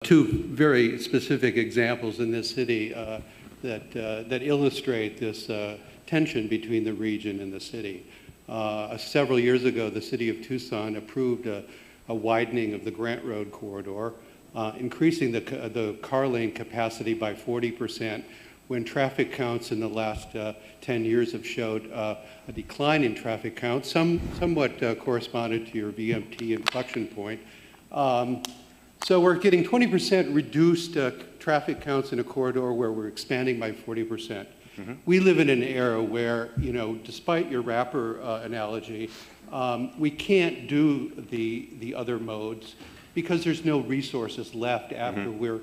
Two very specific examples in this city that illustrate this tension between the region and the city. Several years ago, the city of Tucson approved a widening of the Grant Road corridor, increasing the car lane capacity by 40%, when traffic counts in the last 10 years have showed a decline in traffic counts, somewhat corresponded to your VMT inflection point. So we're getting 20% reduced traffic counts in a corridor where we're expanding by 40%. Mm-hmm. We live in an era where, despite your rapper analogy, we can't do the other modes because there's no resources left after mm-hmm. we're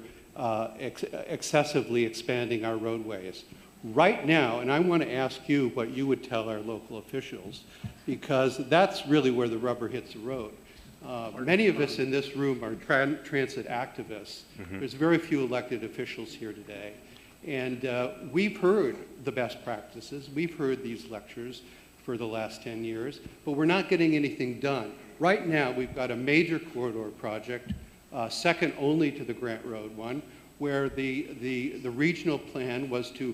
excessively expanding our roadways. Right now, and I want to ask you what you would tell our local officials, because that's really where the rubber hits the road. Many of us in this room are transit activists. Mm-hmm. There's very few elected officials here today. And we've heard the best practices. We've heard these lectures for the last 10 years, but we're not getting anything done. Right now, we've got a major corridor project, second only to the Grant Road one, where the regional plan was to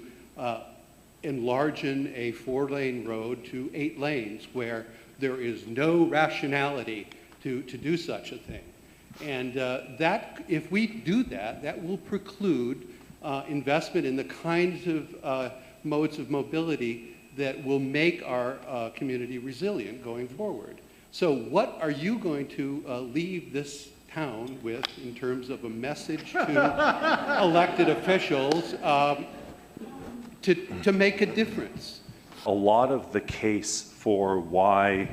enlarge a 4-lane road to 8 lanes, where there is no rationality to do such a thing. And that, if we do that, that will preclude investment in the kinds of modes of mobility that will make our community resilient going forward. So what are you going to leave this town with in terms of a message to elected officials to make a difference? A lot of the case for why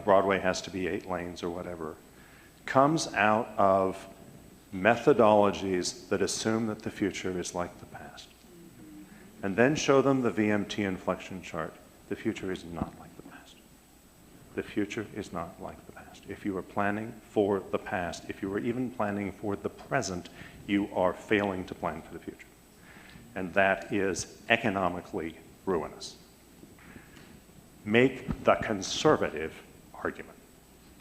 Broadway has to be 8 lanes or whatever comes out of methodologies that assume that the future is like the past. And then show them the VMT inflection chart. The future is not like the past. The future is not like the past. If you are planning for the past, if you are even planning for the present, you are failing to plan for the future. And that is economically ruinous. Make the conservative argument,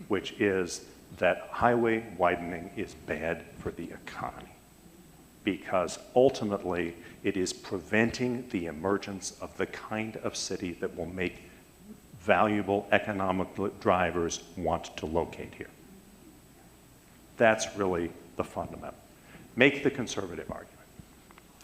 which is that highway widening is bad for the economy, because ultimately it is preventing the emergence of the kind of city that will make valuable economic drivers want to locate here. That's really the fundamental. Make the conservative argument.